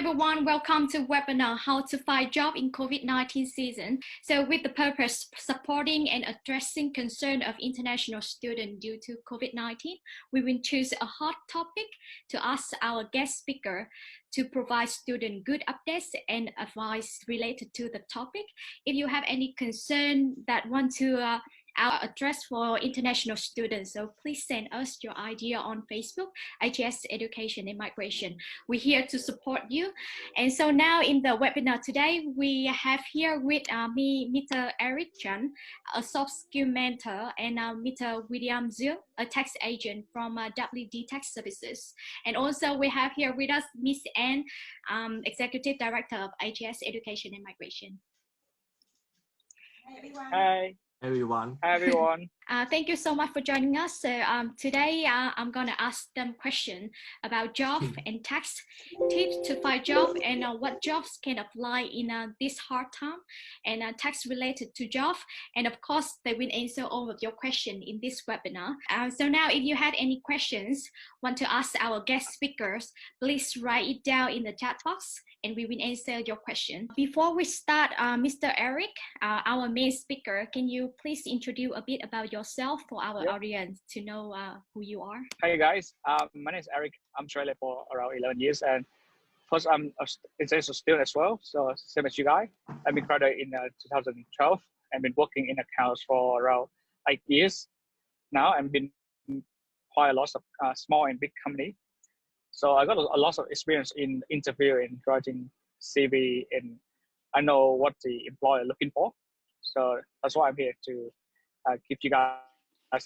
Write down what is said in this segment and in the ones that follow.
everyone, welcome to webinar How to Find Job in COVID-19 season. So with the purpose supporting and addressing concern of international students due to COVID-19, we will choose a hot topic to ask our guest speaker to provide students good updates and advice related to the topic. If you have any concern that want to our address for international students. So please send us your idea on Facebook, IGS Education and Migration. We're here to support you. And so now in the webinar today, we have here with me, Mr. Eric Chan, a soft skill mentor, and Mr. William Zhu, a tax agent from WD Tax Services. And also we have here with us Miss Anne, Executive Director of IGS Education and Migration. Hi everyone. Hi. Everyone. Hi everyone. Thank you so much for joining us. So today I'm going to ask them questions about job and tax tips to find job and what jobs can apply in this hard time and tax related to job. And of course, they will answer all of your questions in this webinar. So now if you had any questions, want to ask our guest speakers, please write it down in the chat box and we will answer your question. Before we start, Mr. Eric, our main speaker, can you please introduce a bit about yourself for our audience to know who you are? Hi guys, my name is Eric. I'm Australia for around 11 years, and first I'm an international student as well. So same as you guys. I've been graduated in 2012 and been working in accounts for around 8 years now, and been quite a lot of small and big company. So I got a lot of experience in interviewing, writing CV, and I know what the employer looking for. So that's why I'm here to give you guys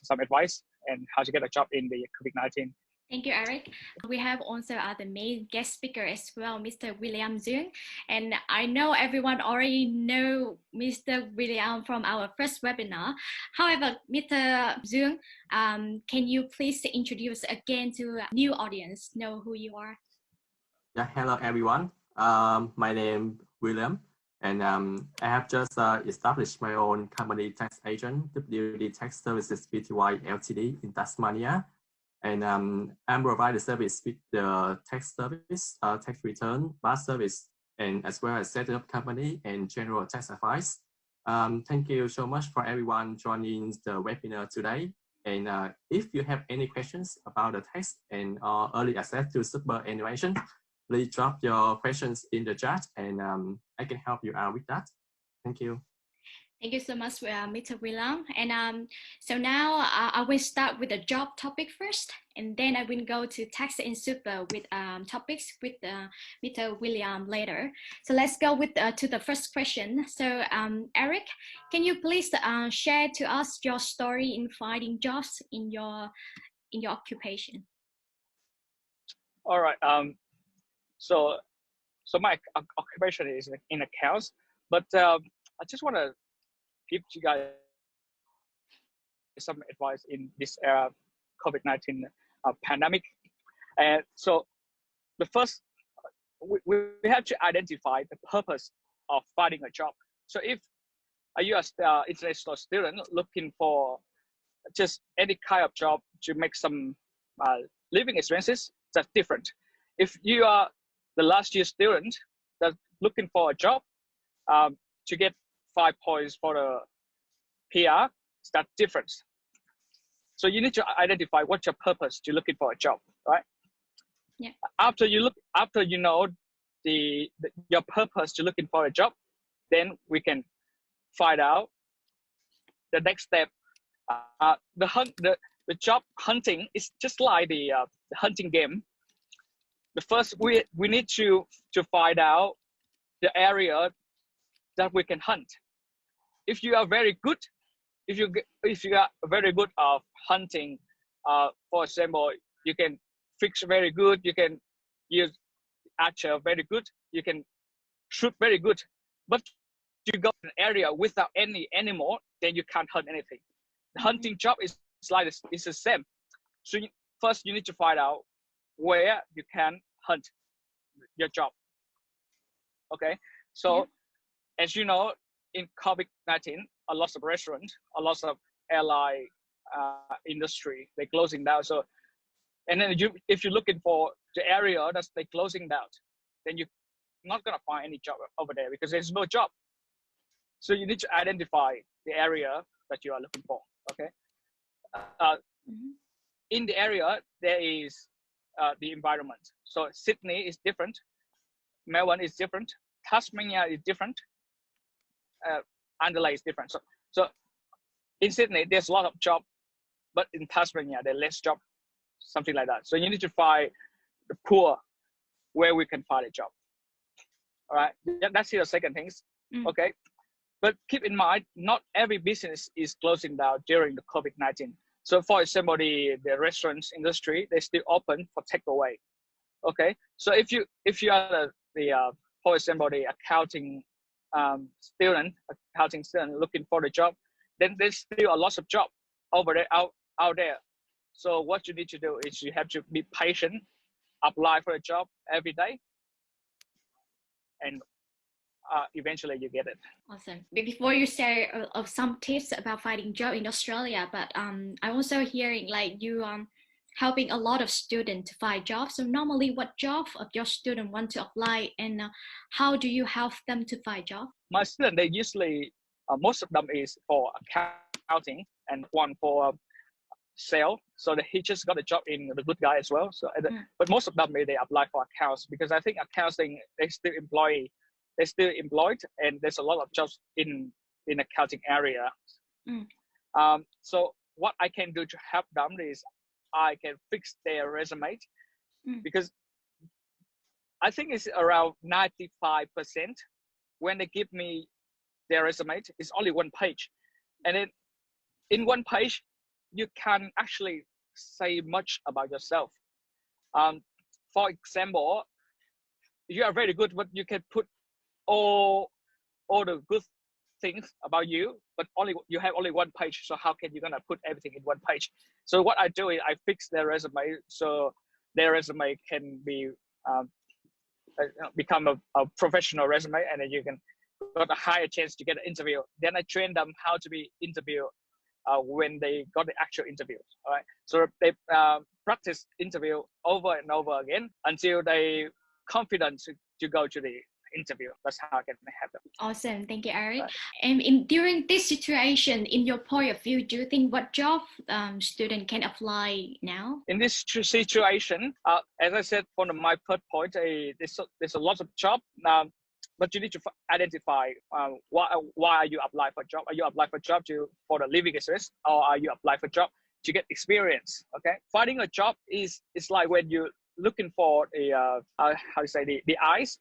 some advice and how to get a job in the COVID-19. Thank you, Eric. We have also the main guest speaker as well, Mr. William Zhu. And I know everyone already know Mr. William from our first webinar. However, Mr. Zhu, can you please introduce again to a new audience, know who you are? Yeah, hello everyone. My name is William, and I have just established my own company tax agent, WD Tax Services Pty Ltd in Tasmania. And I'm providing service with the tax service, tax return, VAT service, and as well as setting up company and general tax advice. Thank you so much for everyone joining the webinar today. And if you have any questions about the tax and early access to superannuation, please drop your questions in the chat and I can help you out with that. Thank you. Thank you so much, Mr. William. And so now I will start with the job topic first, and then I will go to tax and super with topics with Mr. William later. So let's go with to the first question. So Eric, can you please share to us your story in finding jobs in your occupation? All right. So my occupation is in accounts, but I just want to give you guys some advice in this era, COVID-19 pandemic. And so the first, we have to identify the purpose of finding a job. So if you are an international student looking for just any kind of job to make some living expenses, that's different. If you are the last year student that's looking for a job to get 5 points for the PR, that's different. So you need to identify what's your purpose to looking for a job, right? Yeah. After you know your purpose to looking for a job, then we can find out the next step. The job hunting is just like the hunting game. The first we need to find out the area that we can hunt. If you are very good, if you are very good of hunting, for example, you can fix very good, you can use archer very good, you can shoot very good, but you go to an area without any animal, then you can't hunt anything. The hunting job is like this, it's the same. So first you need to find out where you can hunt your job. Okay, so as you know, in COVID-19, a lot of restaurants, a lot of airline industry, they're closing down. So, and then if you're looking for the area that's they closing down, then you not gonna find any job over there because there's no job. So you need to identify the area that you are looking for. Okay. In the area there is the environment. So Sydney is different, Melbourne is different, Tasmania is different, Adelaide is different. So in Sydney there's a lot of job, but in Tasmania there's less job, something like that. So you need to find the pool where we can find a job. All right, that's the second things. Okay, but keep in mind, not every business is closing down during the COVID-19. So for example, the restaurants industry, they still open for takeaway. Okay, so if you are the for example, the accounting student looking for the job, then there's still a lot of job over there out there. So what you need to do is you have to be patient, apply for a job every day, and eventually you get it. Awesome. Before you share of some tips about finding job in Australia, but I'm also hearing like you helping a lot of students to find jobs. So normally, what job of your student want to apply, and how do you help them to find job? My students, they usually most of them is for accounting and one for sale. So he just got a job in The Good Guy as well. So but most of them they apply for accounts because I think accounting they're still employed, and there's a lot of jobs in accounting area. So what I can do to help them is I can fix their resume because I think it's around 95% when they give me their resume, it's only one page, and then in one page you can actually say much about yourself. For example, you are very good, but you can put all the good things about you, but you have only one page. So how can you gonna put everything in one page? So what I do is I fix their resume so their resume can be become a professional resume, and then you can got a higher chance to get an interview. Then I train them how to be interviewed when they got the actual interview. All right, so they practice interview over and over again until they confident to go to the interview. That's how I can help them. Awesome, thank you, Eric. Right. And during this situation, in your point of view, do you think what job student can apply now? In this situation, as I said from my third point, there's a lot of job now, but you need to identify why are you applying for a job? Are you applying for a job for the living experience, or are you applying for a job to get experience? Okay, finding a job is like when you're looking for the eyes.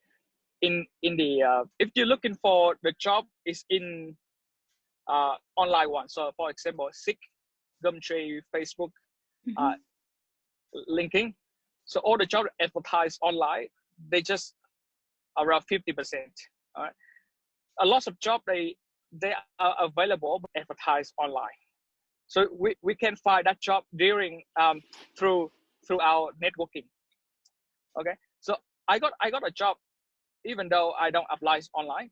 In the if you're looking for the job is in online one. So for example, Seek, Gumtree, Facebook, LinkedIn. So all the jobs advertised online, they just around 50%. All right, a lot of jobs they are available but advertised online. So we can find that job during through our networking. Okay, so I got a job. Even though I don't apply online,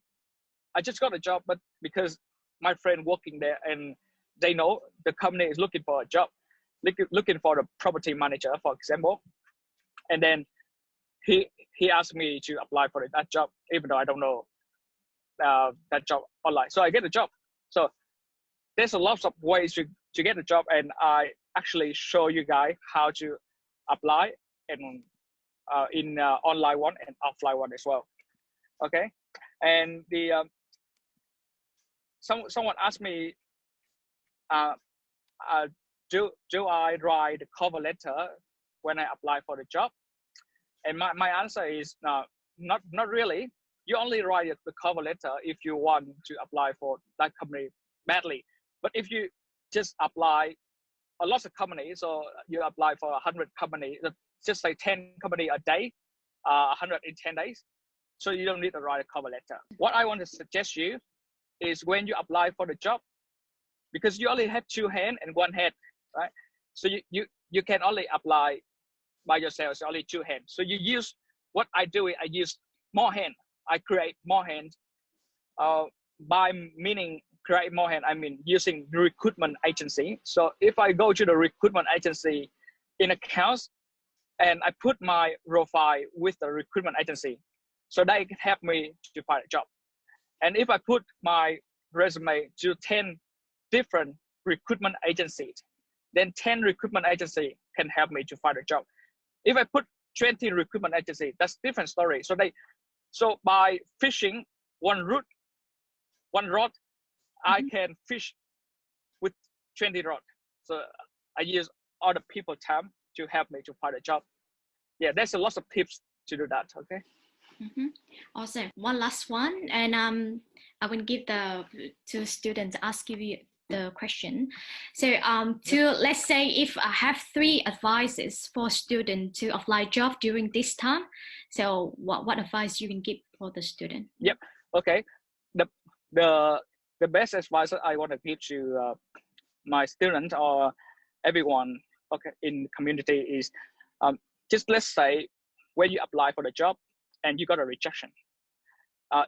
I just got a job, but because my friend working there and they know the company is looking for a job, looking for a property manager, for example, and then he asked me to apply for that job, even though I don't know that job online. So I get a job. So there's a lot of ways to get a job, and I actually show you guys how to apply and in online one and offline one as well. Okay, and the someone asked me, do I write the cover letter when I apply for the job? And my answer is not really. You only write the cover letter if you want to apply for that company badly. But if you just apply a lot of companies, or you apply for 100 companies, just like 10 companies a day, 100 in 10 days. So you don't need to write a cover letter. What I want to suggest you is when you apply for the job, because you only have two hands and one head, right? So you can only apply by yourself, so only two hands. So you use, what I do is I use more hands. I create more hands. By meaning create more hands, I mean using the recruitment agency. So if I go to the recruitment agency in accounts and I put my profile with the recruitment agency, so that it can help me to find a job. And if I put my resume to 10 different recruitment agencies, then 10 recruitment agencies can help me to find a job. If I put 20 recruitment agencies, that's different story. So by fishing one rod, I can fish with 20 rod. So I use other people's time to help me to find a job. Yeah, there's a lot of tips to do that. Okay. Awesome. One last one, and I will give to students ask you the question. So let's say if I have 3 advices for students to apply job during this time, so what advice you can give for the student? Yep. Okay. The best advice I want to give to my students or everyone, okay, in community is just let's say when you apply for the job and you got a rejection,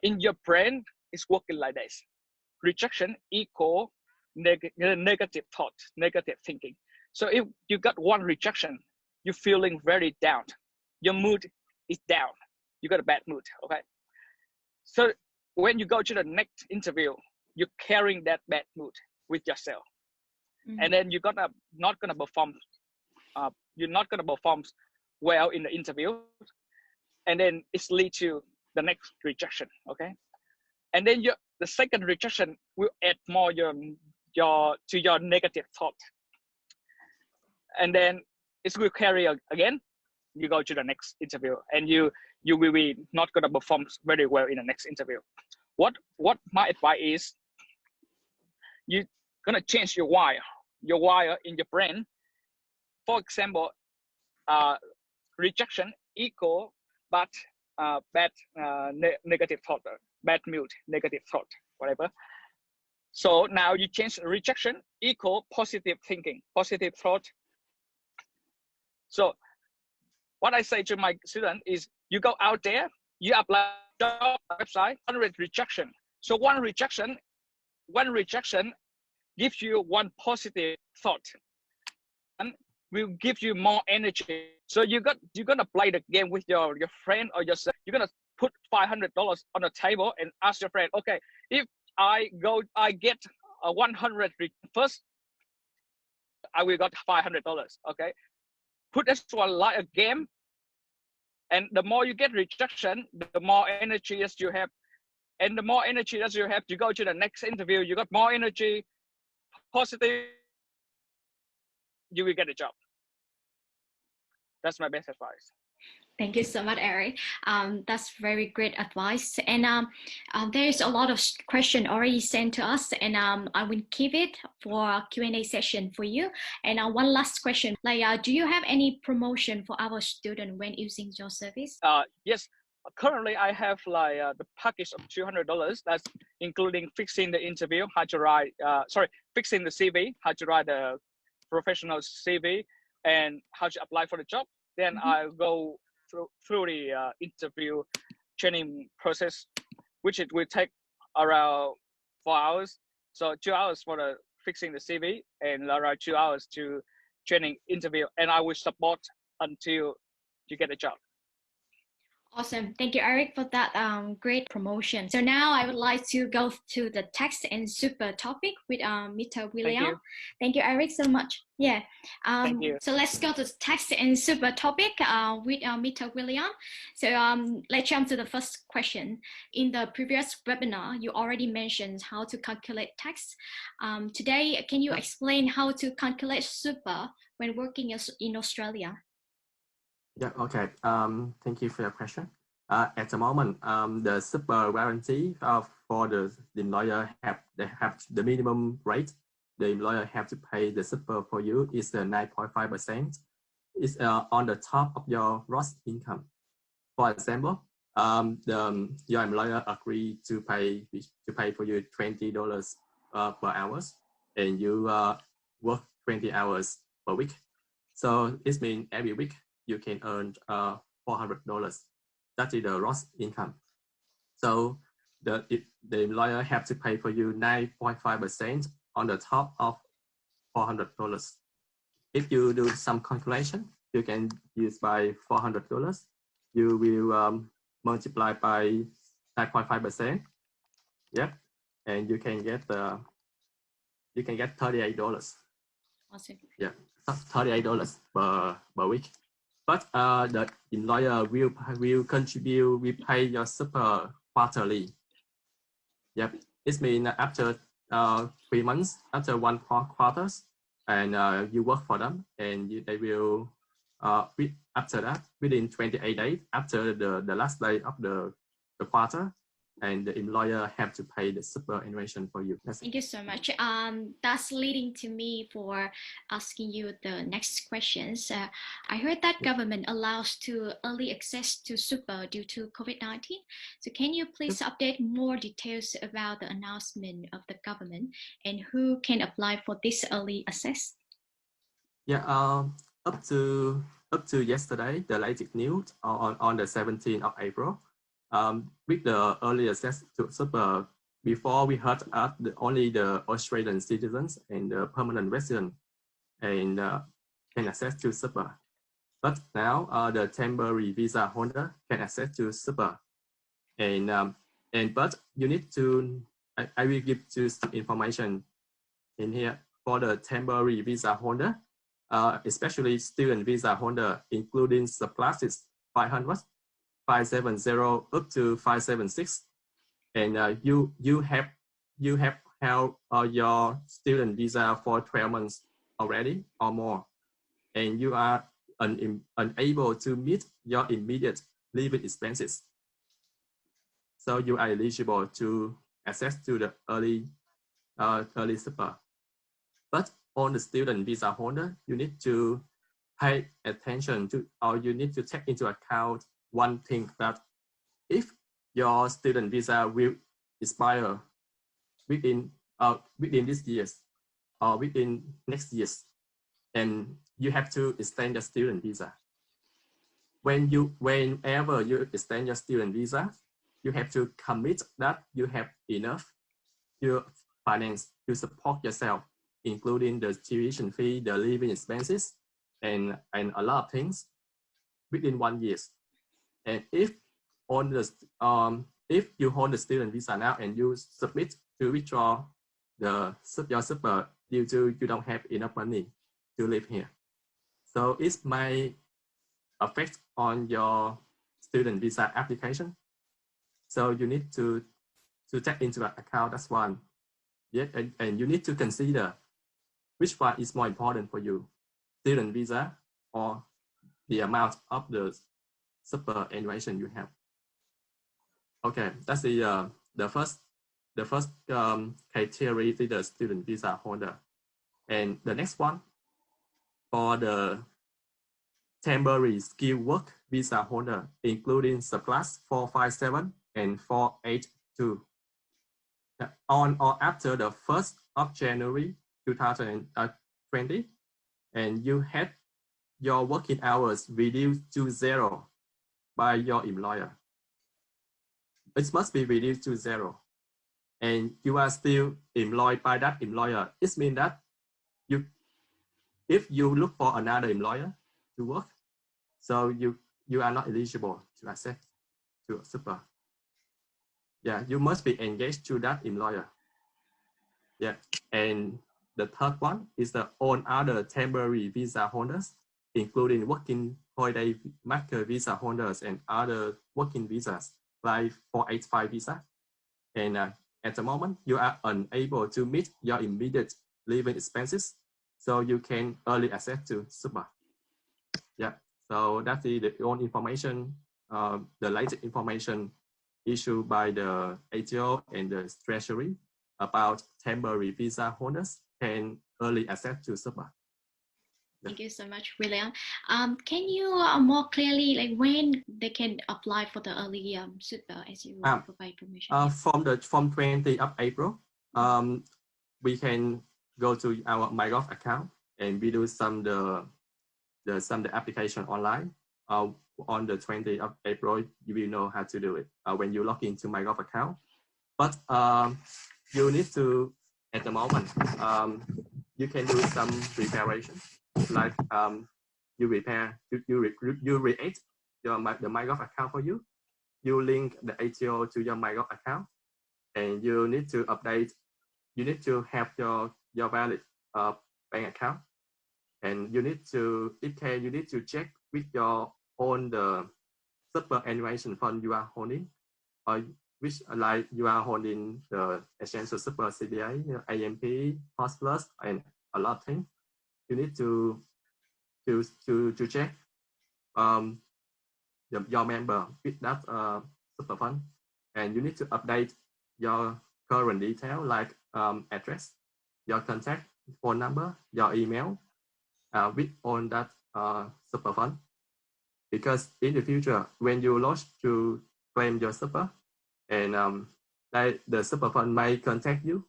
in your brain it's working like this: rejection equal negative thought, negative thinking. So if you got one rejection, you're feeling very down, your mood is down, you got a bad mood. Okay, so when you go to the next interview, you're carrying that bad mood with yourself, and then you're not gonna perform. You're not gonna perform well in the interview, and then it's lead to the next rejection. Okay, and then the second rejection will add more to your negative thought, and then it will carry again. You go to the next interview, and you will be not gonna perform very well in the next interview. What my advice is, you're gonna change your wire in your brain. For example, rejection equal bad negative thought, bad mood, negative thought, whatever. So now you change rejection equal positive thinking, positive thought. So what I say to my student is, you go out there, you apply job website, 100 rejection. So one rejection gives you one positive thought, and will give you more energy. So you're gonna play the game with your friend or yourself. You're gonna put $500 on the table and ask your friend, okay, if I get a 100 first, I will got $500. Okay, put this one like a game, and the more you get rejection, the more energy that you have, and the more energy that you have, you go to the next interview, you got more energy, positive, you will get a job. That's my best advice. Thank you so much, Eric. That's very great advice. And there's a lot of questions already sent to us, and I will keep it for a Q&A session for you. And one last question, do you have any promotion for our student when using your service? Yes, currently I have the package of $200. That's including fixing the interview, fixing the CV, how to write a professional CV, and how to apply for the job. Then I go through the interview training process, which it will take around 4 hours. So 2 hours for the fixing the CV and around 2 hours to training interview, and I will support until you get a job. Awesome. Thank you, Eric, for that great promotion. So now I would like to go to the text and super topic with Mr. William. Thank you, Eric, so much. Yeah. Thank you. So let's go to text and super topic with Mr. William. So let's jump to the first question. In the previous webinar, you already mentioned how to calculate text. Today, can you explain how to calculate super when working in Australia? Yeah, okay. Thank you for your question. At the moment, the super guarantee for the employer have the minimum rate the employer have to pay the super for you is 9.5%. It's on the top of your gross income. For example, your employer agreed to pay for you $20 per hour, and you work 20 hours per week. So it means every week you can earn $400. That is the gross income. So the employer have to pay for you 9.5% on the top of $400. If you do some calculation, you can use by $400. You will multiplied by 9.5%. Yep, and you can get $38. Awesome. Yeah, $38 per week. But the employer will pay your super quarterly. Yep, it means after 3 months, after one quarter, and you work for them, and they will after that, within 28 days after the last day of the quarter, and the employer have to pay the superannuation for you. Thank you so much. That's leading to me for asking you the next questions. I heard that government allows to early access to super due to COVID-19. So can you please update more details about the announcement of the government and who can apply for this early access? Yeah, up to yesterday, the latest news on the 17th of April. With the early access to super, before we heard only the Australian citizens and the permanent resident and can access to super. But now the temporary visa holder can access to super. But you need to, I will give you some information in here for the temporary visa holder, especially student visa holder, including subclasses 500. 570 up to 576, and you have held your student visa for 12 months already or more, and you are unable to meet your immediate living expenses, so you are eligible to access to the early super. But on the student visa holder, you need to pay attention to, or you need to take into account one thing, that if your student visa will expire within this years or within next years, and you have to extend your student visa. Whenever you extend your student visa, you have to commit that you have enough your finance to support yourself, including the tuition fee, the living expenses, and a lot of things within 1 year. And if you hold the student visa now and you submit to withdraw your super due to you don't have enough money to live here, so it may affect on your student visa application. So you need to take into account that's one. Yeah, and you need to consider which one is more important for you, student visa or the amount of the superannuation you have. Okay, that's the first criteria for the student visa holder. And the next one, for the temporary skilled work visa holder, including subclass 457 and 482. On or after the 1st of January 2020, and you had your working hours reduced to 0 by your employer. It must be reduced to 0, and you are still employed by that employer. It means that if you look for another employer to work, so you are not eligible to access to super. Yeah, you must be engaged to that employer. Yeah, and the third one is the all other temporary visa holders, including working holiday maker visa holders and other working visas like 485 visa. And at the moment, you are unable to meet your immediate living expenses, so you can early access to super. Yeah, so that's the own information, the latest information issued by the ATO and the Treasury about temporary visa holders can early access to super. Thank you so much, William. Can you more clearly, like, when they can apply for the early super, as you provide information? From 20th of April, we can go to our MyGov account and we do some the application online. On the 20th of April, you will know how to do it when you log into MyGov account. But you need to, at the moment, you can do some preparation, like you repair, you create the MyGov account for you. you link the ATO to your MyGov account, and you need to update. You need to have your valid bank account, and you need to, if can, you need to check with your own the superannuation fund you are holding, or which like you are holding the Essential Super CBA, AMP, Host Plus, and a lot of things. You need to check your member with that super fund, and you need to update your current detail like address, your contact phone number, your email with on that super fund. Because in the future, when you launch to claim your super, and the super fund may contact you,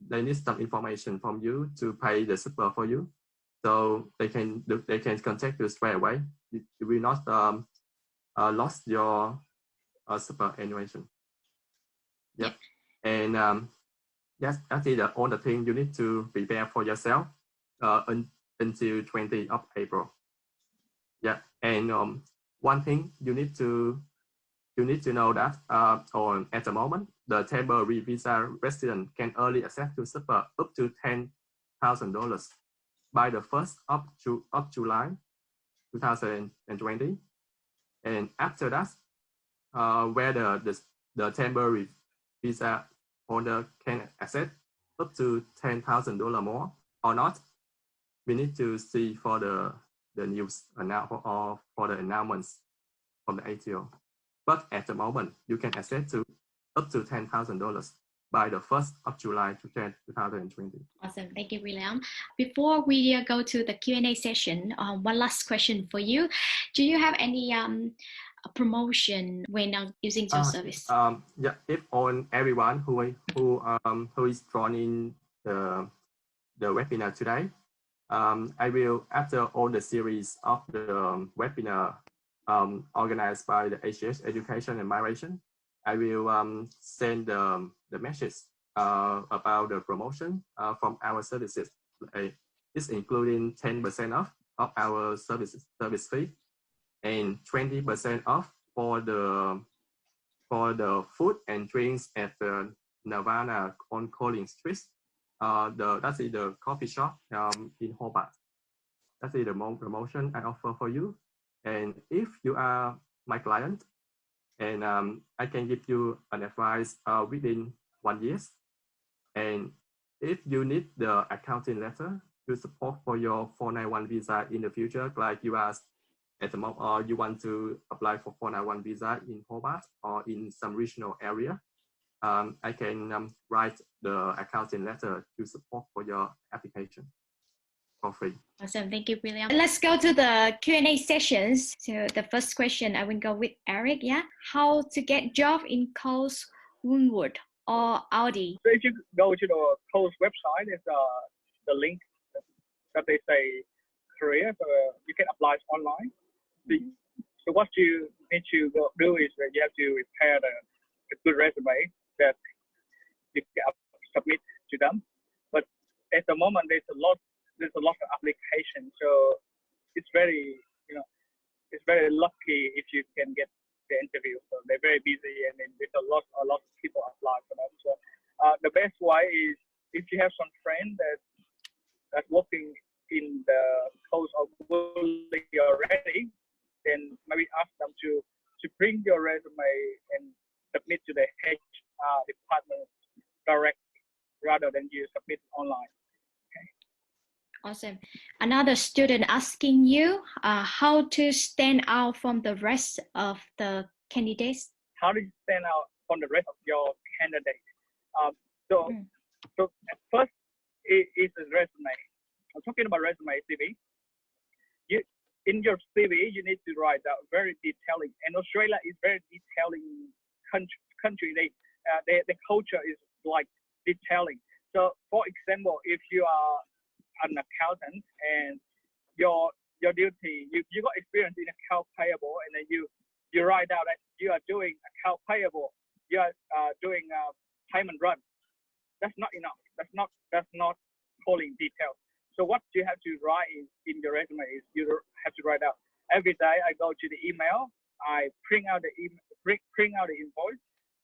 they need some information from you to pay the super for you, so they can contact you straight away. You will not lost your superannuation. Yep. And yes, actually all the thing you need to prepare for yourself until 20th of April. Yeah, and one thing you need to know that at the moment, the temporary visa resident can early access to super up to $10,000 by the 1st of July 2020, and after that, whether the temporary visa holder can access up to $10,000 more or not, we need to see for the news or for the announcements from the ATO. But at the moment, you can access to up to $10,000 by the 1st of July 2020. Awesome. Thank you, William. Before we go to the Q&A session, one last question for you. Do you have any promotion when using your service? Yeah, if on everyone who is joining the webinar today, I will, after all the series of the webinar organized by the HGH Education and Migration, I will send the message about the promotion from our services. It's including 10% off of our service fee and 20% off for the food and drinks at the Nirvana on Collins Street. That's the coffee shop in Hobart. That's the promotion I offer for you. And if you are my client, and I can give you an advice within 1 year. And if you need the accounting letter to support for your 491 visa in the future, like you asked at the moment, or you want to apply for 491 visa in Hobart or in some regional area, I can write the accounting letter to support for your application for free. Awesome, thank you, William. Let's go to the Q&A sessions. So the first question, I will go with Eric. Yeah, how to get job in Coles, Woonwood, or Audi? So if you go to the Coles website, there's the link that they say career, so you can apply online. So what you need to do is that you have to prepare a good resume that you can submit to them. But at the moment, there's a lot of applications, so it's very lucky if you can get the interview. So they're very busy, and then there's a lot of people apply for that. So the best way is if you have some friend that's working in the Coles of Woodley already, then maybe ask them to bring your resume and submit to the HR department direct rather than you submit online. Awesome. Another student asking you how to stand out from the rest of the candidates. How do you stand out from the rest of your candidates? So at first, it is a resume. I'm talking about resume CV. In your CV, you need to write out very detailing. And Australia is very detailing country. The culture is like detailing. So, for example, if you are an accountant and your duty, you got experience in account payable, and then you write out that you are doing account payable, you are doing payment run. That's not enough. That's not calling details. So what you have to write in your resume is you have to write out every day I go to the email, I print out the invoice.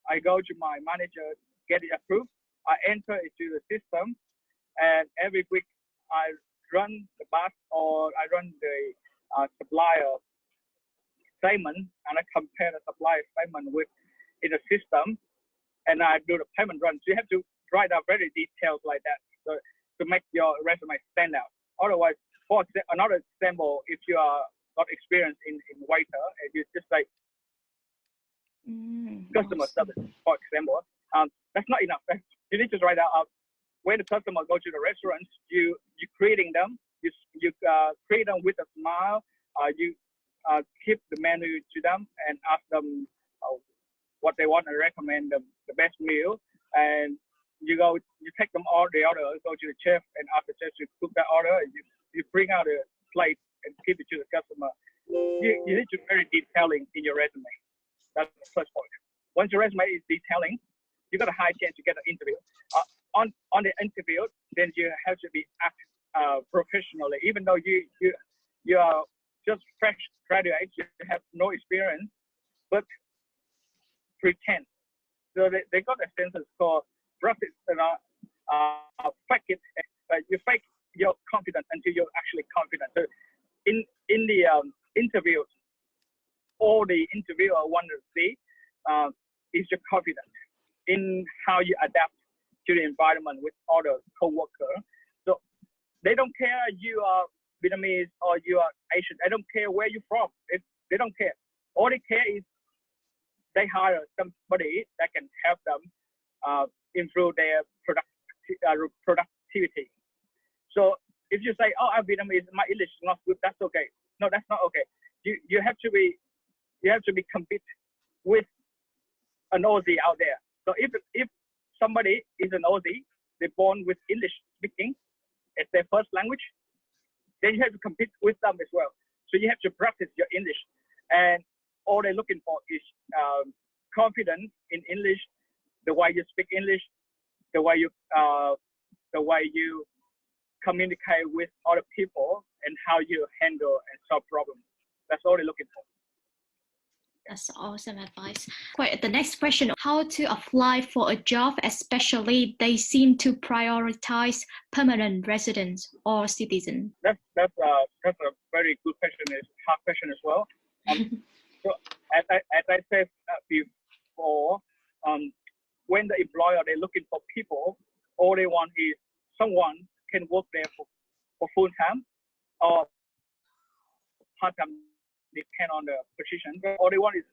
I go to my manager, get it approved. I enter it to the system, and every week I run the bus or I run the supplier statement, and I compare the supplier statement with in the system, and I do the payment run. So you have to write out very detailed like that, so to make your resume stand out. Otherwise, for another example, if you are not experienced in waiter, and you just like customer service, for example, that's not enough. You need to write out when the customer go to the restaurant, you creating them, you create them with a smile. You keep the menu to them and ask them what they want and recommend the best meal. And you take them all the order, go to the chef and ask the chef to cook that order. And you bring out a plate and give it to the customer. You need to be very detailing in your resume. That's the first point. Once your resume is detailing, you got a high chance to get an interview. On the interview, then you have to be act professionally, even though you are just fresh graduate, you have no experience, but pretend. So they got a sentence called practice, fake it. You fake your confidence until you're actually confident. So in the interview, all the interviewer want to see is your confidence in how you adapt to the environment with other co-workers. So they don't care you are Vietnamese or you are Asian. They don't care where you're from. They don't care. All they care is they hire somebody that can help them improve their productivity. So if you say, "Oh, I'm Vietnamese, my English is not good," that's okay. No, that's not okay. You have to be compete with an Aussie out there. So if somebody is an Aussie, they're born with English speaking as their first language, then you have to compete with them as well. So you have to practice your English, and all they're looking for is confidence in English, the way you speak English, the way you communicate with other people, and how you handle and solve problems. That's all they're looking for. That's awesome advice. The next question, how to apply for a job, especially they seem to prioritize permanent residents or citizens? That's a very good question. It's a hard question as well. So as I said before, when the employer, they're looking for people, all they want is someone can work there for full time or part time, depend on the position. But all they want is,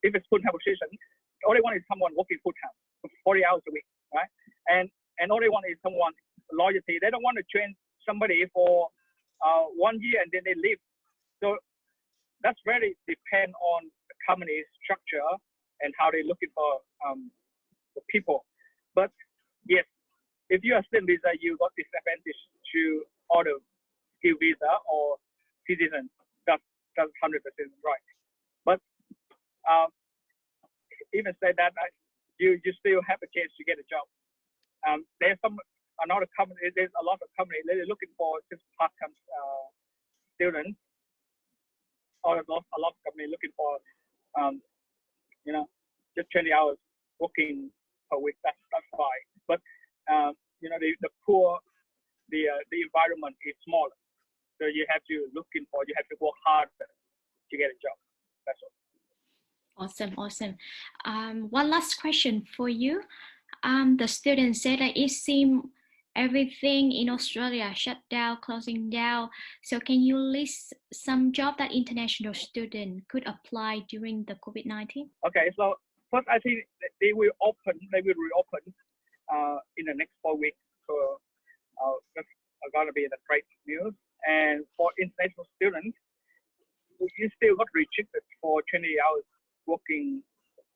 if it's full time position, all they want is someone working full time for 40 hours a week, right? And all they want is someone loyalty. They don't want to train somebody for 1 year and then they leave. So that's very depend on the company's structure and how they're looking for the people. But yes, if you are STEM visa, you got disadvantage to other skill visa or citizen. That's 100% right. But even say that, you still have a chance to get a job. There's another company. There's a lot of companies they're looking for just part-time students. Or a lot of companies looking for just 20 hours working per week. That's fine. But the poor, the environment is smaller. So you have to work hard to get a job. That's all. Awesome. One last question for you. The student said that it seemed everything in Australia shut down, closing down. So can you list some job that international student could apply during the COVID-19? Okay, so first I think they will reopen in the next 4 weeks. So that's gonna be the great news. And for international students, you still got restricted for 20 hours working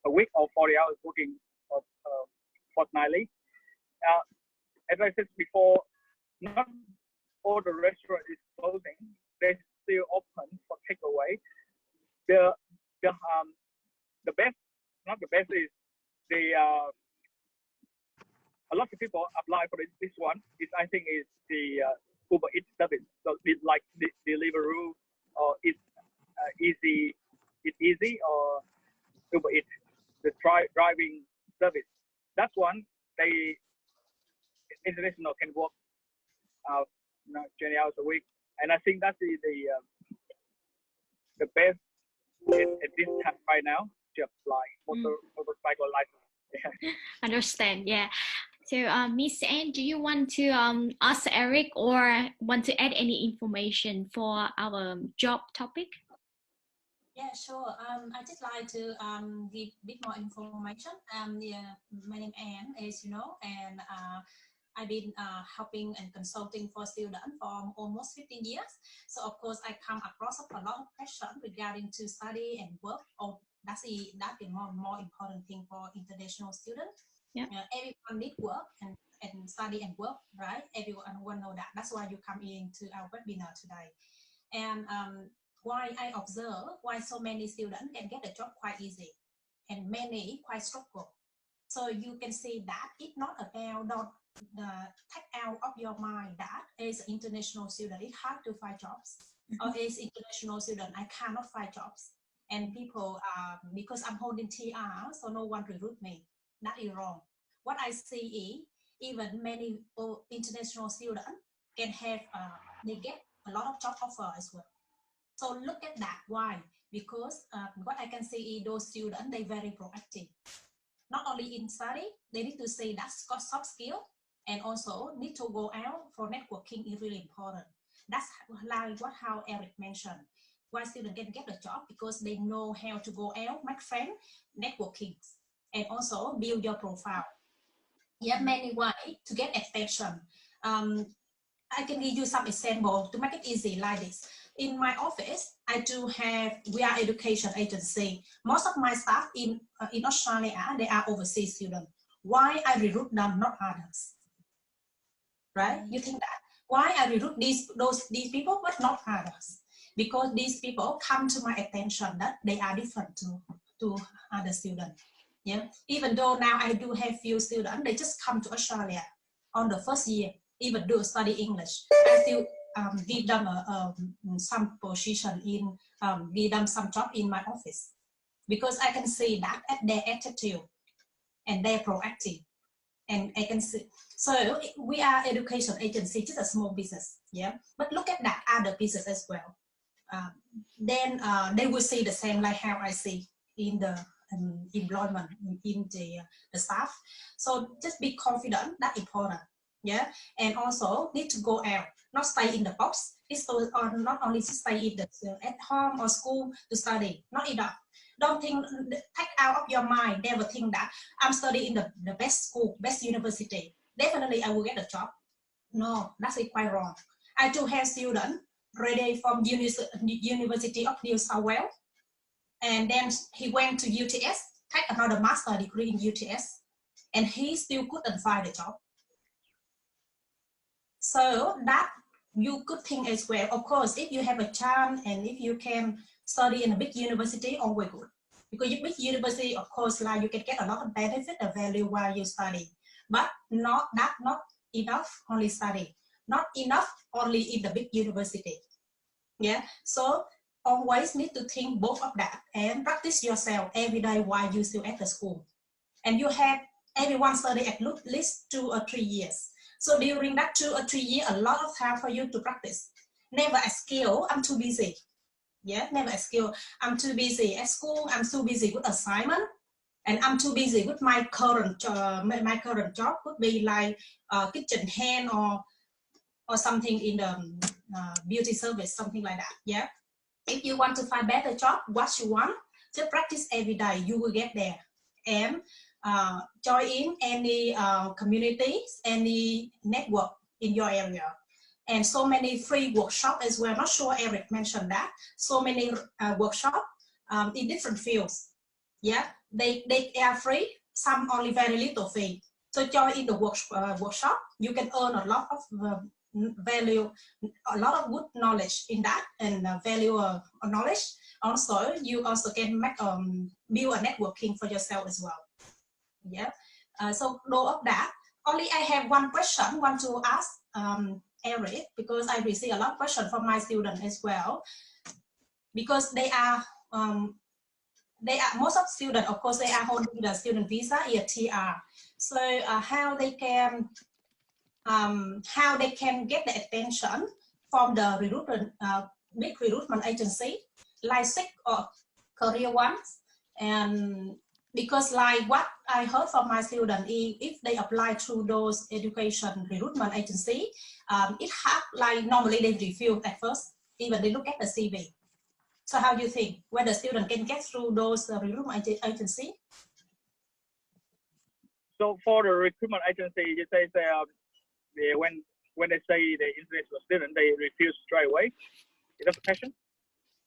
a week or 40 hours working fortnightly. As I said before, not all the restaurant is closing. They're still open for takeaway. The best, not the best, is a lot of people apply for this one. I think is the Uber Eats service. So it's like the Deliveroo or it's Easy Eat Easy or Uber Eats, the driving service. That's one. They international can work 20 hours a week, and I think that's the best at this time right now to apply motorcycle license. Yeah. Understand, yeah. So, Miss Anne, do you want to ask Eric or want to add any information for our job topic? Yeah, sure. I just like to give a bit more information. Yeah, my name is Anne, as you know, and I've been helping and consulting for students for almost 15 years. So of course, I come across a lot of questions regarding to study and work. Or that's the more important thing for international students. Yeah. Everyone need work and study and work, right? Everyone know that. That's why you come into our webinar today. And why I observe why so many students can get a job quite easy and many quite struggle. So you can see that it's not about take out of your mind that as an international student it's hard to find jobs, or as international student I cannot find jobs, and people because I'm holding TR, so no one recruit me. That is wrong. What I see is even many international students can have they get a lot of job offer as well. So look at that. Why? Because what I can see is those students, they very proactive. Not only in study, they need to say that's got soft skill, and also need to go out for networking is really important. That's like how Eric mentioned. Why students can get a job because they know how to go out, make friends, networking, and also build your profile. You have many ways to get attention. I can give you some example to make it easy like this. In my office, we are education agency. Most of my staff in Australia, they are overseas students. Why I recruit them, not others? Right? You think that? Why I recruit these people, but not others? Because these people come to my attention that they are different to other students. Yeah. Even though now I do have few students, they just come to Australia on the first year, even do study English. I still give them some position in, give them some job in my office, because I can see that at their attitude and they're proactive, and I can see. So we are education agency, just a small business, yeah. But look at that other business as well. Then they will see the same like how I see in the employment in the staff. So just be confident. That's important. Yeah, and also need to go out, not stay in the box. It's not only to stay in at home or school to study, not enough. Don't think, take out of your mind, never think that I'm studying in the best school, best university, definitely I will get a job. No, that's quite wrong. I do have students ready from University of New South Wales, and then he went to UTS, take another master degree in UTS, and he still couldn't find a job. So that you could think as well. Of course, if you have a chance and if you can study in a big university, always good. Because big university, of course, like you can get a lot of benefit and value while you study. But not enough only study. Not enough only in the big university. Yeah. So always need to think both of that and practice yourself every day while you still at the school. And you have everyone study at least 2 or 3 years. So during that 2 or 3 years, a lot of time for you to practice. Never a skill, I'm too busy. Yeah, never a skill. I'm too busy at school. I'm too busy with assignment, and I'm too busy with my current job. My current job could be like kitchen hand or something in the beauty service, something like that. Yeah. If you want to find better job, what you want, just practice every day. You will get there. And join in any communities, any network in your area, and so many free workshops as well. Not sure Eric mentioned that. So many workshops in different fields. Yeah, they are free. Some only very little fee. So join in the workshop. You can earn a lot of value, a lot of good knowledge in that, and value knowledge. Also, you also can make build a networking for yourself as well. Yeah. So all of that. Only I have one question want to ask Eric, because I receive a lot of questions from my students as well, because they are they are most of students, of course, they are holding the student visa, TR. So how they can get the attention from the recruitment, big recruitment agency like SICK or Career One, and because like what I heard from my student, if they apply through those education recruitment agency, it have like normally they refuse at first, even they look at the CV. So how do you think whether student can get through those recruitment agency? So for the recruitment agency, you say when they say they interest the student, they refuse straight away. Is that the question?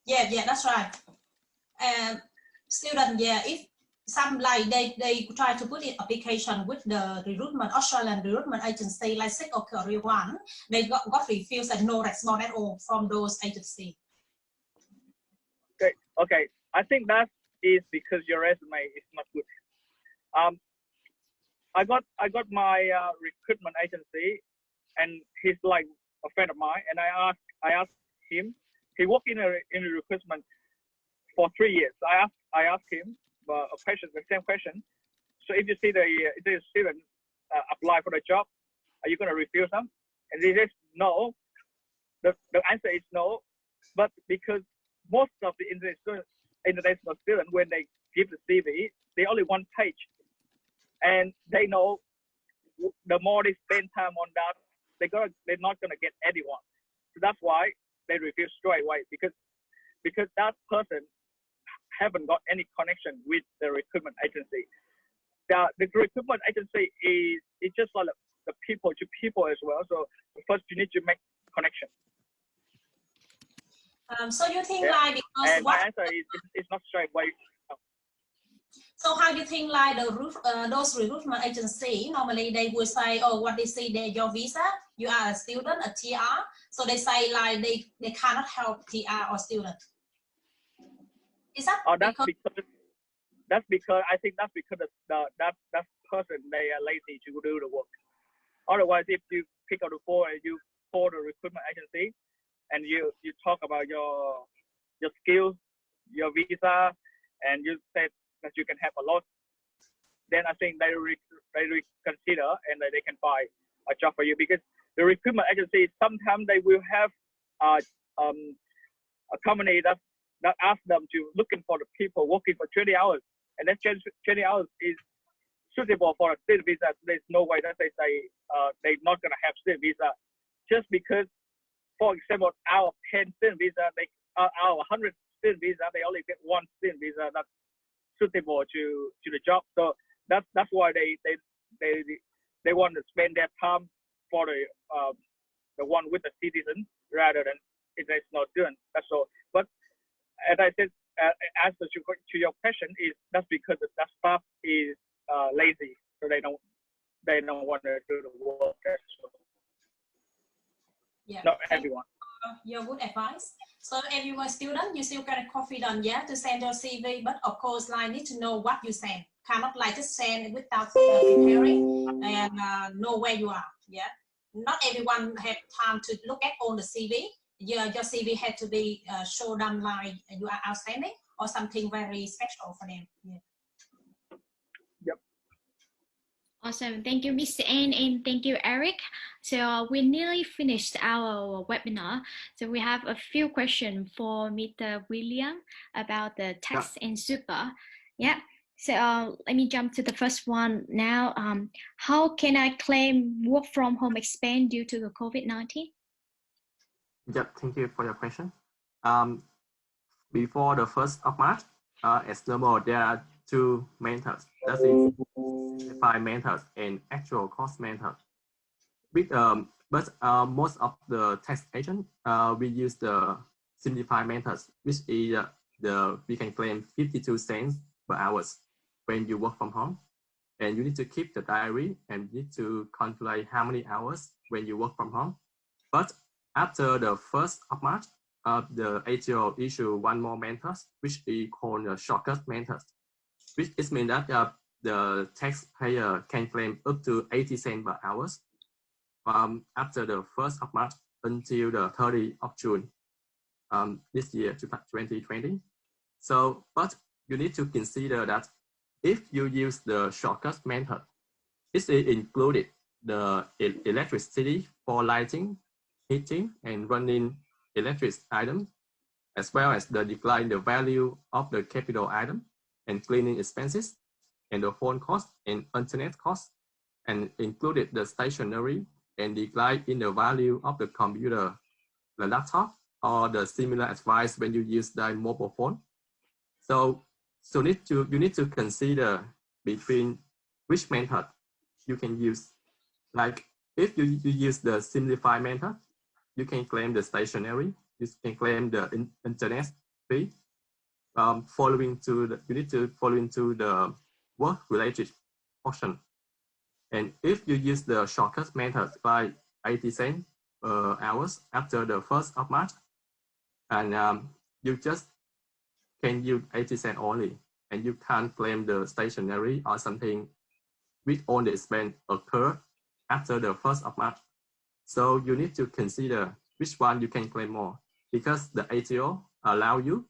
Yeah, that's right. Student, yeah, if some like they try to put in application with the recruitment Australian recruitment agency like SICK or Career One, they got refused and no response at all from those agencies. Okay. I think that is because your resume is not good. I got my recruitment agency, and he's like a friend of mine, and I asked him. He worked in a recruitment for 3 years. I asked him a question, the same question. So if you see the student apply for the job, are you going to refuse them? And he says no. The answer is no, but because most of the international students, when they give the CV, they only one page, and they know the more they spend time on that, they're not gonna get anyone. So that's why they refuse straight away, because that person haven't got any connection with the recruitment agency. The recruitment agency is just like the people to people as well. So first you need to make connection. So you think like because and my answer is not straight away. So how do you think like those recruitment agency normally they would say, oh, what they say there, your visa, you are a student, a TR. So they say like they cannot help TR or student. Is that? Oh, that's because I think that's because that person, they are lazy to do the work. Otherwise, if you pick up the phone and you call the recruitment agency and you talk about your skills, your visa, and you said that you can have a lot, then I think they reconsider and they can find a job for you, because the recruitment agency sometimes they will have a company that asks them to looking for the people working for 20 hours, and that 20 hours is suitable for a student visa. There's no way that they say they're not going to have student visa just because, for example, out of 10 student visa, out of 100 student visa, they only get one student visa that's suitable to the job. So that's why they want to spend their time for the one with the citizen rather than international student. That's all. But as I said, answer to your question is that's because that staff is lazy, so they don't want to do the work. Yeah. Not everyone. Your good advice. So everyone student, you still get confident, to send your CV, but of course, like need to know what you send. Cannot like just send without preparing and know where you are. Yeah. Not everyone have time to look at all the CV. Your CV had to be show them like you are outstanding or something very special for them. Yeah. Yep. Awesome. Thank you, Mr. Ann, and thank you, Eric. So we nearly finished our webinar. So we have a few questions for Mr. William about the tax and super. Yeah. So let me jump to the first one now. How can I claim work from home expense due to the COVID-19? Yep, thank you for your question. Before the 1st of March, as normal, there are two methods. That is simplified method and actual cost method. But most of the tax agent, we use the simplified methods, which is we can claim 52 cents per hour when you work from home. And you need to keep the diary and you need to calculate how many hours when you work from home. But after the 1st of March, the ATO issue one more method, which we call the shortcut method, which is mean that the taxpayer can claim up to 80 cents per hour after the 1st of March until the 30th of June this year, 2020. So, but you need to consider that if you use the shortcut method, it included the electricity for lighting, heating, and running electric items, as well as the decline in the value of the capital item and cleaning expenses, and the phone cost and internet cost, and included the stationery and decline in the value of the computer, the laptop, or the similar advice when you use the mobile phone. So you need to consider between which method you can use. Like if you use the simplified method, you can claim the stationery, you can claim the internet fee. You need to follow into the work-related portion. And if you use the shortcut method by 80 cents per hours after the 1st of March, and you just can use 80 cents only, and you can't claim the stationery or something with all the expense occur after the 1st of March. So you need to consider which one you can claim more, because the ATO allow you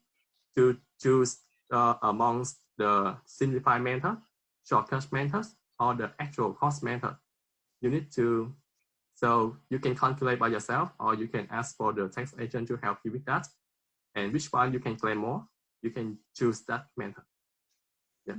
to choose amongst the simplified method, shortcut methods, or the actual cost method. You need to, so you can calculate by yourself, or you can ask for the tax agent to help you with that. And which one you can claim more, you can choose that method. Yeah.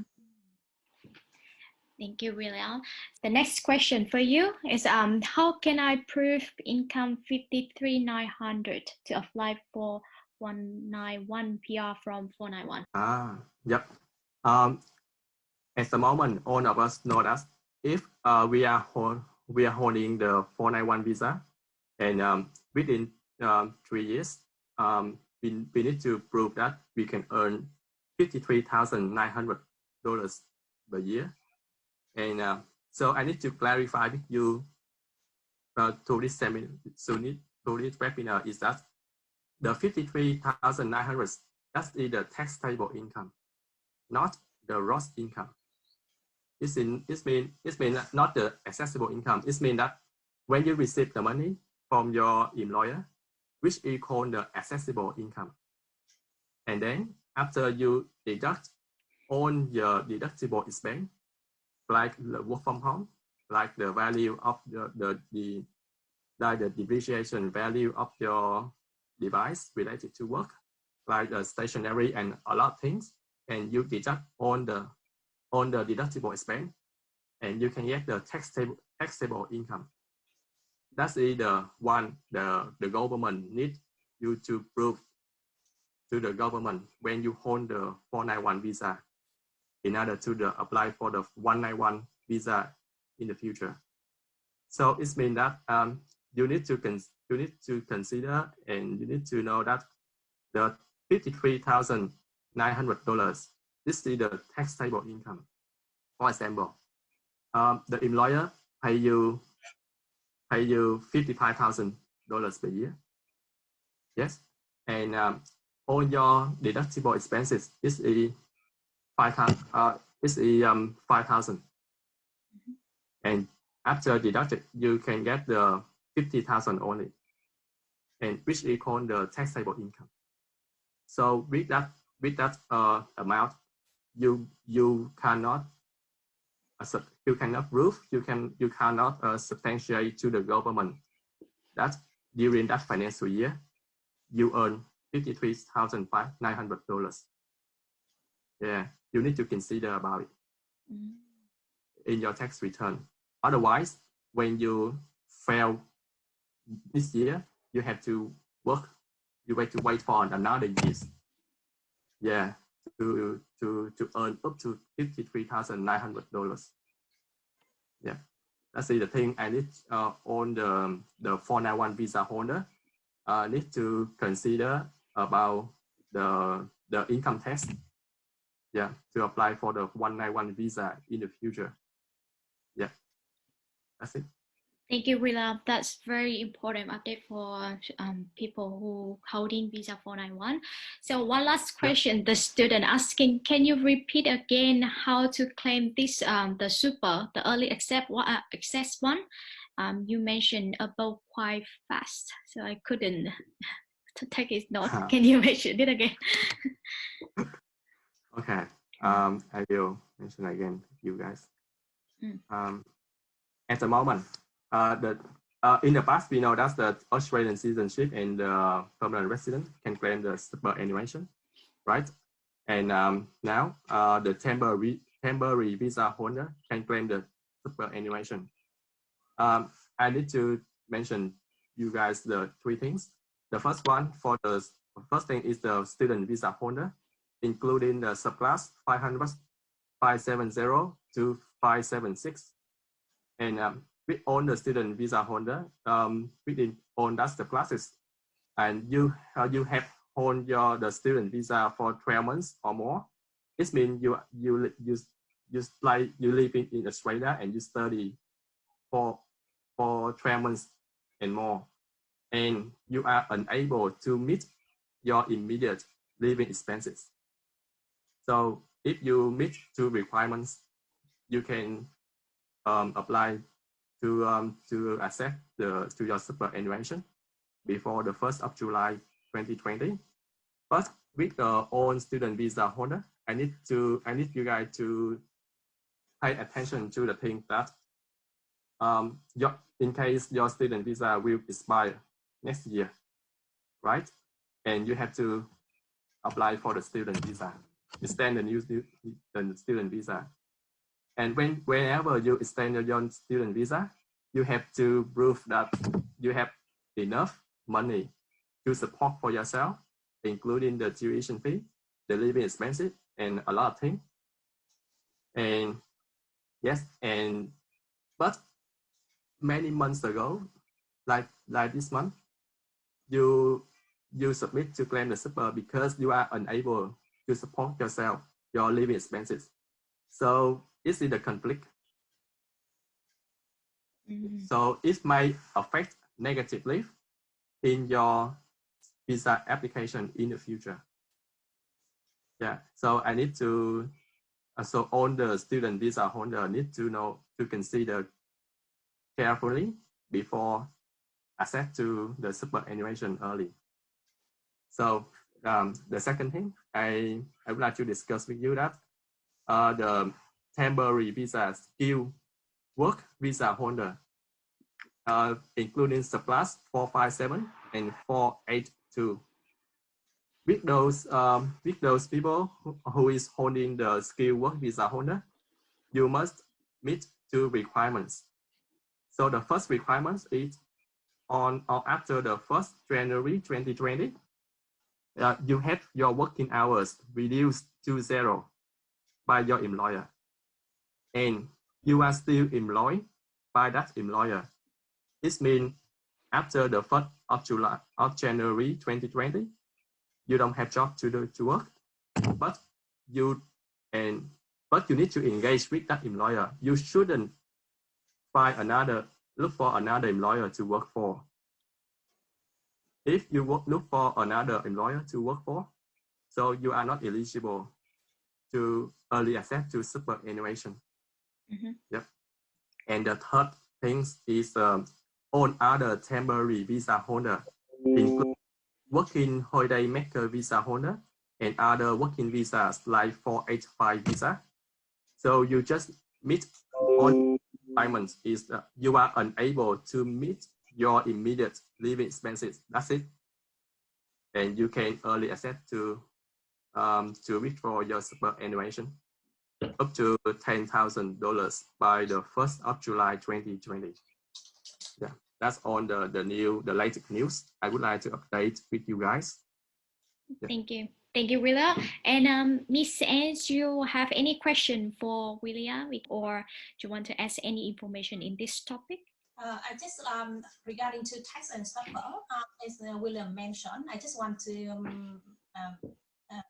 Thank you, William. The next question for you is how can I prove income 53,900 to apply for 191 PR from 491? Yep. At the moment, all of us know that if we are holding the 491 visa, and within 3 years, we need to prove that we can earn $53,900 per year. And so I need to clarify with you to this webinar is that the 53,900, that's the taxable income, not the gross income. It means not the accessible income. It means that when you receive the money from your employer, which equal the accessible income, and then after you deduct all your deductible expense, like the work from home, like the value of the depreciation value of your device related to work, like the stationery and a lot of things, and you deduct on the deductible expense, and you can get the taxable income. That's the one the government needs you to prove to the government when you hold the 491 visa in order to apply for the 191 visa in the future. So it means that you need to consider, and you need to know that the $53,900, this is the taxable income. For example, the employer pay you $55,000 per year. Yes, and all your deductible expenses is 5,000. And after deducted, you can get the 50,000 only, and which equal the taxable income. So with that amount, you cannot prove, you cannot substantiate to the government that during that financial year you earn $53,900. Yeah, you need to consider about it in your tax return. Otherwise, when you fail this year, you have to work. You have to wait for another year. Yeah, to earn up to $53,900. Yeah, that's the thing. I need on the 491 visa holder need to consider about the income tax. Yeah, to apply for the 191 visa in the future. Yeah, that's it. Thank you, William. That's very important update for people who holding visa 491. So one last question, the student asking, can you repeat again how to claim this, the early access one? You mentioned about quite fast, so I couldn't to take his note. Can you mention it again? Okay. I will mention again, you guys. At the moment, in the past, we know that the Australian citizenship and the permanent resident can claim the superannuation, right? And now the temporary visa holder can claim the superannuation. I need to mention you guys the three things. The first one, for the first thing is the student visa holder, including the subclass 500, 570 to 576. And with all the student visa holder, within all that's the classes, and you have hold the student visa for 12 months or more. This means you live in Australia and you study for 12 months and more, and you are unable to meet your immediate living expenses. So if you meet two requirements, you can apply to accept to your superannuation before the 1st of July 2020. But with the own student visa holder, I need you guys to pay attention to the thing that in case your student visa will expire next year, right? And you have to apply for the student visa, extend the new student visa. And whenever you extend your student visa, you have to prove that you have enough money to support for yourself, including the tuition fee, the living expenses, and a lot of things. And yes, but many months ago, like this month, you submit to claim the super because you are unable to support yourself, your living expenses. So is it a conflict? So it might affect negatively in your visa application in the future. Yeah, so I need to, so all the student visa holder need to know, to consider carefully before accept to the superannuation early. So the second thing I would like to discuss with you that the temporary visa skill work visa holder, including subclass 457 and 482. With those people who is holding the skill work visa holder, you must meet two requirements. So the first requirement is on or after the 1st January 2020, you have your working hours reduced to 0 by your employer, and you are still employed by that employer. This means after the 1st of January 2020, you don't have job to work, but you need to engage with that employer. You shouldn't look for another employer to work for. If you look for another employer to work for, so you are not eligible to early access to superannuation. Yep. And the third thing is all other temporary visa holder, including working holiday maker visa holder and other working visas like 485 visa. So you just meet all requirements is that you are unable to meet your immediate living expenses. That's it. And you can early access to withdraw your superannuation up to $10,000 by the 1st of July 2020. Yeah, that's on the latest news I would like to update with you guys. Yeah. Thank you, Willa. And Miss Ange, you have any question for Willa, or do you want to ask any information in this topic? I just regarding to tax and stuff, as William mentioned, I just want to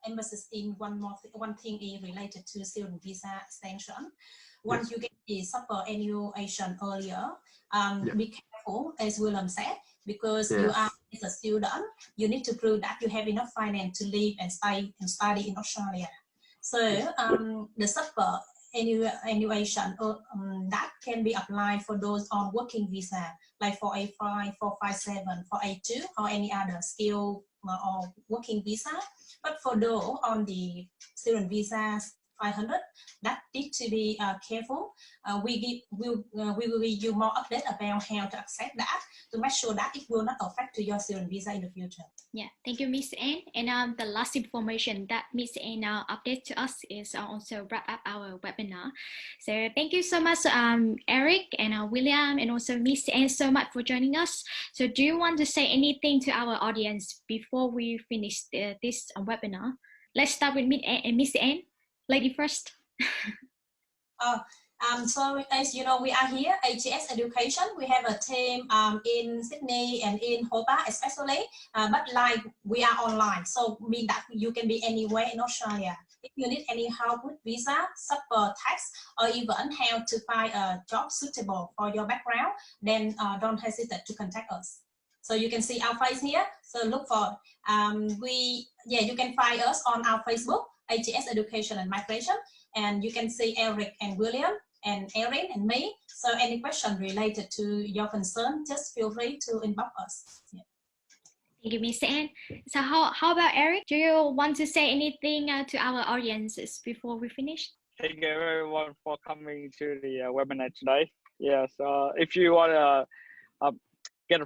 emphasize in one thing is related to student visa extension. Once you get the superannuation earlier, be careful, as William said, because you are as a student, you need to prove that you have enough finance to live and study in Australia. So the superannuation that can be applied for those on working visa, like 485, 457, 482, or any other skill or working visa. But for those on the student visa 500, that need to be careful. We will give you more update about how to accept that to make sure that it will not affect to your student visa in the future. Yeah, thank you, Miss Anne. And the last information that Miss Anne updated to us is also wrap up our webinar. So thank you so much, Eric and William, and also Miss Anne, so much for joining us. So do you want to say anything to our audience before we finish this webinar? Let's start with Miss Anne. Lady first. So as you know, we are here, AGS Education. We have a team in Sydney and in Hobart especially, but like we are online, so mean that you can be anywhere in Australia. If you need any help with visa, support, tax, or even how to find a job suitable for your background, then don't hesitate to contact us. So you can see our face here. So look for you can find us on our Facebook, AGS Education and Migration, and you can see Eric and William and Erin and me. So any question related to your concern, just feel free to inbox us. Yeah. Thank you, Miss Anne. So how about Eric? Do you want to say anything to our audiences before we finish? Thank you everyone for coming to the webinar today. Yes, if you want to get a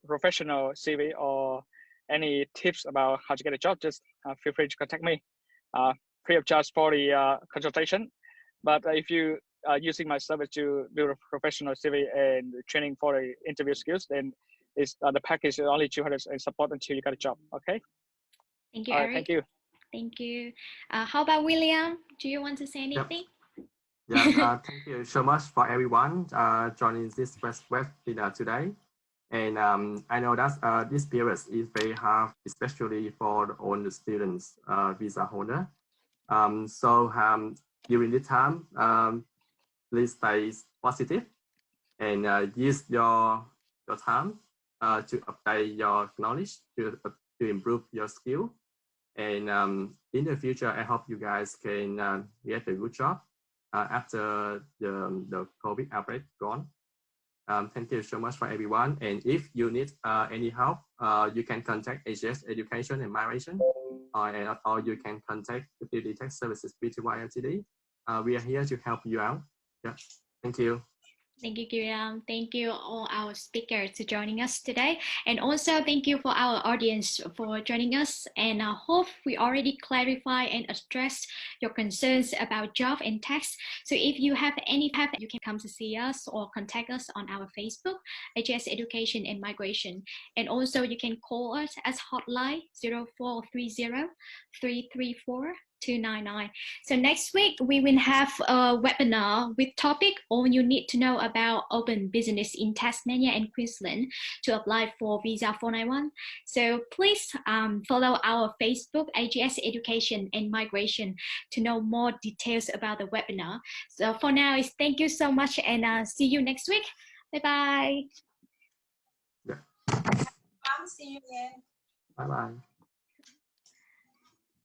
professional CV or any tips about how to get a job, just feel free to contact me. Free of charge for the consultation. But if you are using my service to build a professional CV and training for the interview skills, then the package is only 200 and support until you get a job. Okay. Thank you, Eric. Thank you. Thank you. How about William? Do you want to say anything? Yeah, thank you so much for everyone joining this webinar today. And I know that this period is very hard, especially for all the students, visa holder. During this time, please stay positive and use your time to update your knowledge, to improve your skill. And in the future, I hope you guys can get a good job after the COVID outbreak gone. Thank you so much for everyone. And if you need any help, you can contact AGS Education and Migration, or you can contact Deputy Tax Services Pty Ltd. We are here to help you out. Yeah, thank you. Thank you, Giriam. Thank you all our speakers to joining us today. And also thank you for our audience for joining us. And I hope we already clarify and address your concerns about job and tax. So if you have any, you can come to see us or contact us on our Facebook, AGS Education and Migration. And also you can call us as hotline 0430 334 299. So next week we will have a webinar with topic all you need to know about open business in Tasmania and Queensland to apply for visa 491. So please follow our Facebook, AGS Education and Migration, to know more details about the webinar. So for now, thank you so much, and see you next week. Bye bye. Yeah. See you again. Bye bye.